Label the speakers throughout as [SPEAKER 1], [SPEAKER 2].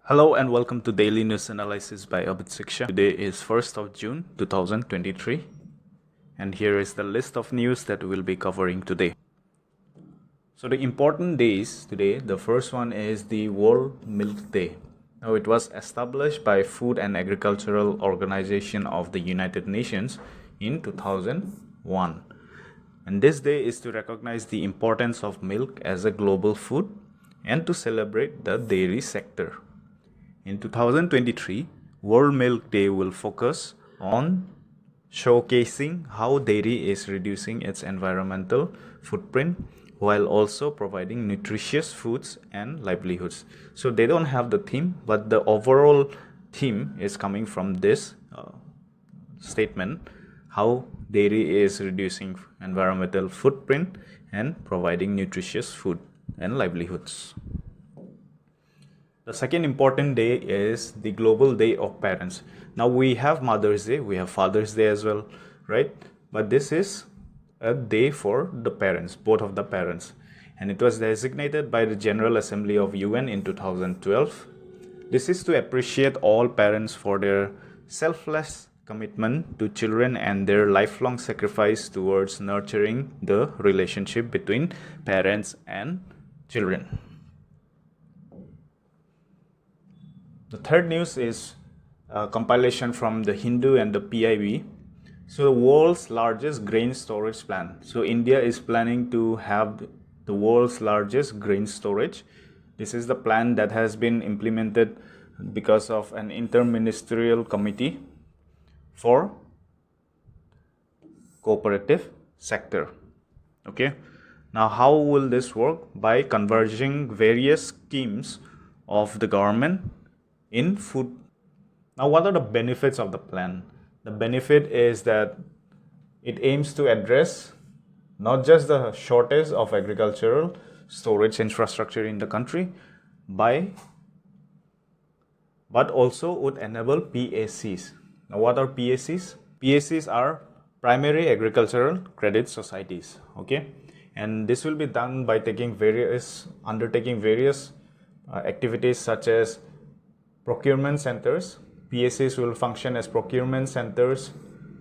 [SPEAKER 1] Hello and welcome to Daily News Analysis by APSC. Today is 1st of June 2023 and here is the list of news that we'll be covering today. So the important days today, the first one is the World Milk Day. Now it was established by Food and Agricultural Organization of the United Nations in 2001. And this day is to recognize the importance of milk as a global food and to celebrate the dairy sector. In 2023, World Milk Day will focus on showcasing how dairy is reducing its environmental footprint while also providing nutritious foods and livelihoods. So they don't have the theme, but the overall theme is coming from this statement, how dairy is reducing environmental footprint and providing nutritious food and livelihoods. The second important day is the Global Day of Parents. Now we have Mother's Day, we have Father's Day as well, right? But this is a day for the parents, both of the parents. And it was designated by the General Assembly of UN in 2012. This is to appreciate all parents for their selfless commitment to children and their lifelong sacrifice towards nurturing the relationship between parents and children. The third news is a compilation from the Hindu and the PIB. So the world's largest grain storage plan. So India is planning to have the world's largest grain storage. This is the plan that has been implemented because of an interministerial committee for cooperative sector. Okay. Now how will this work? By converging various schemes of the government in food. Now, what are the benefits of the plan? The benefit is that it aims to address not just the shortage of agricultural storage infrastructure in the country, but also would enable PACs. Now, what are PACs? PACs are primary agricultural credit societies. Okay, and this will be done by undertaking various activities such as procurement centers. PACs will function as procurement centers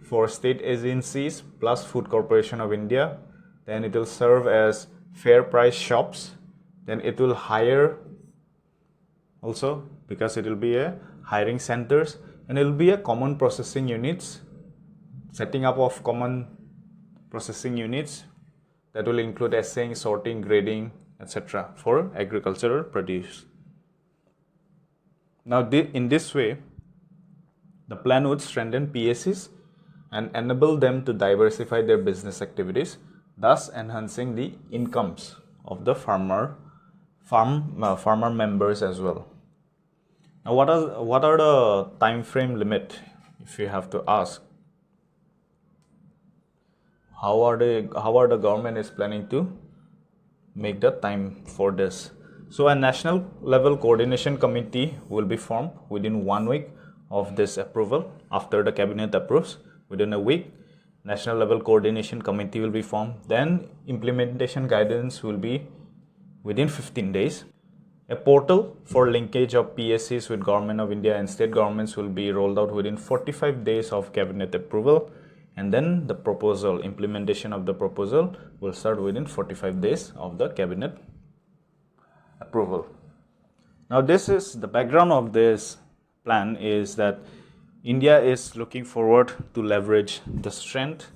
[SPEAKER 1] for state agencies plus Food Corporation of India. Then it will serve as fair price shops. Then it will hire also, because it will be a hiring centers, and it will be a common processing units, setting up of common processing units that will include assaying, sorting, grading, etc. for agricultural produce. Now, in this way, the plan would strengthen PACs and enable them to diversify their business activities, thus enhancing the incomes of the farmer members as well. Now, what are the time frame limit? If you have to ask, how are the government is planning to make the time for this? So a national level coordination committee will be formed within 1 week of this approval. After the cabinet approves, within a week, national level coordination committee will be formed. Then implementation guidance will be within 15 days. A portal for linkage of PACs with Government of India and state governments will be rolled out within 45 days of cabinet approval. And then the implementation of the proposal will start within 45 days of the cabinet approval. Now, this is the background of this plan is that India is looking forward to leverage the strength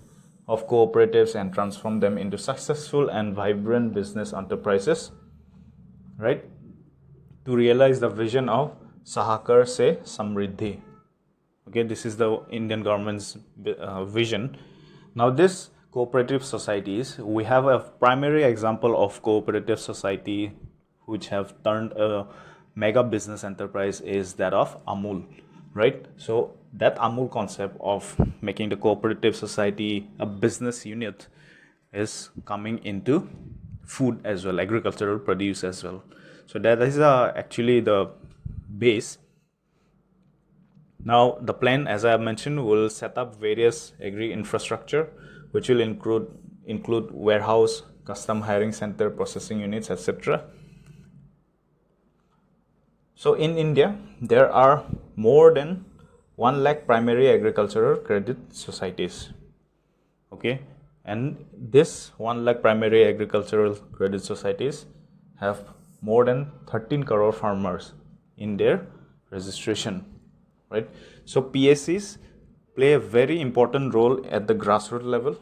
[SPEAKER 1] of cooperatives and transform them into successful and vibrant business enterprises, right? To realize the vision of Sahakar Se Samriddhi. Okay, this is the Indian government's vision. Now, this cooperative societies, we have a primary example of cooperative society which have turned a mega business enterprise is that of Amul, right? So that Amul concept of making the cooperative society a business unit is coming into food as well, agricultural produce as well. So that is actually the base. Now the plan, as I have mentioned, will set up various agri infrastructure which will include warehouse, custom hiring center, processing units, etc. So in India, there are more than 1 lakh primary agricultural credit societies. Okay, and this 1 lakh primary agricultural credit societies have more than 13 crore farmers in their registration, right? So PSCs play a very important role at the grassroots level.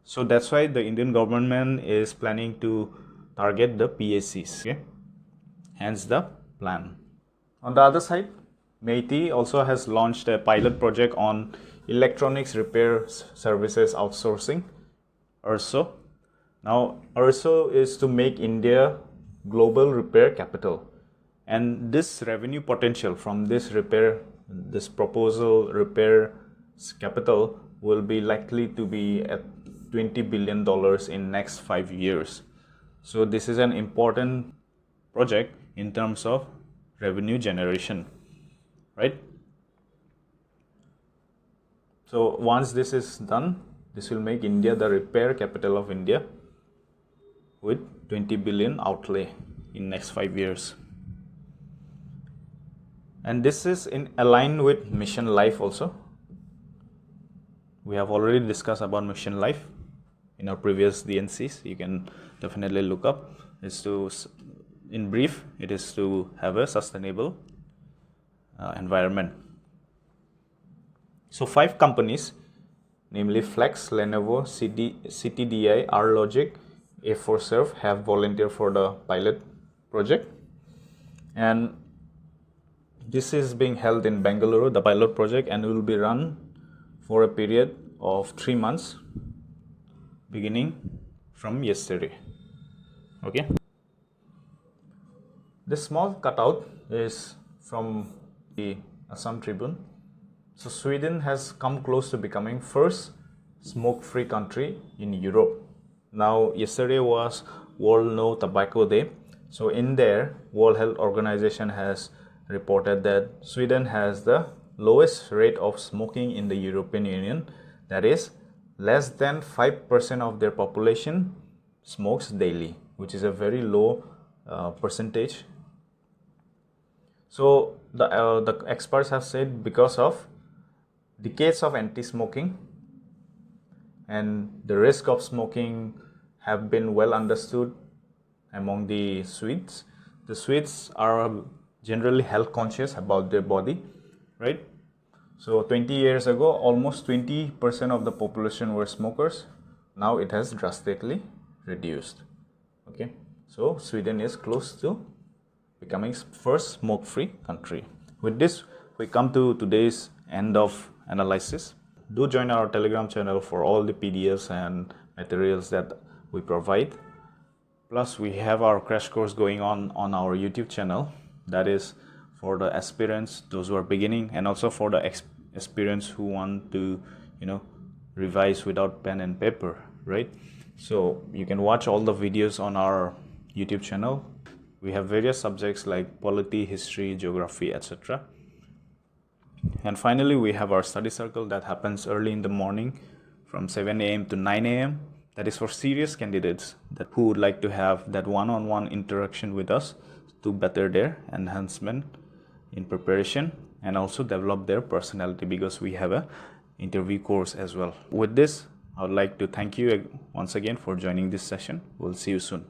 [SPEAKER 1] So that's why the Indian government is planning to target the PSCs. Okay? Hence the plan. On the other side, MeitY also has launched a pilot project on electronics repair services outsourcing, ERSO. Now, ERSO is to make India global repair capital. And this revenue potential from this proposal repair capital will be likely to be at $20 billion in next 5 years. So this is an important project in terms of revenue generation, right? So once this is done, this will make India the repair capital of India with 20 billion outlay in next 5 years. And this is in aligned with Mission Life also. We have already discussed about Mission Life in our previous DNCs. You can definitely look up. In brief, it is to have a sustainable environment. So 5 companies, namely Flex, Lenovo, CTDI, R-Logic, A4Serve have volunteered for the pilot project. And this is being held in Bengaluru, the pilot project, and will be run for a period of 3 months beginning from yesterday. Okay. This small cutout is from the Assam Tribune. So Sweden has come close to becoming first smoke-free country in Europe. Now yesterday was World No Tobacco Day. So in there, World Health Organization has reported that Sweden has the lowest rate of smoking in the European Union. That is, less than 5% of their population smokes daily, which is a very low percentage. So the experts have said because of decades of anti-smoking and the risk of smoking have been well understood among the Swedes. The Swedes are generally health conscious about their body, right? So 20 years ago, almost 20% of the population were smokers. Now it has drastically reduced. Okay, so Sweden is close to becoming first smoke-free country. With this, we come to today's end of analysis. Do join our Telegram channel for all the PDFs and materials that we provide. Plus, we have our crash course going on our YouTube channel. That is for the aspirants, those who are beginning, and also for the aspirants who want to, revise without pen and paper, right? So you can watch all the videos on our YouTube channel. We have various subjects like polity, history, geography, etc. And finally, we have our study circle that happens early in the morning from 7 a.m. to 9 a.m. That is for serious candidates who would like to have that one-on-one interaction with us to better their enhancement in preparation and also develop their personality, because we have a interview course as well. With this, I would like to thank you once again for joining this session. We'll see you soon.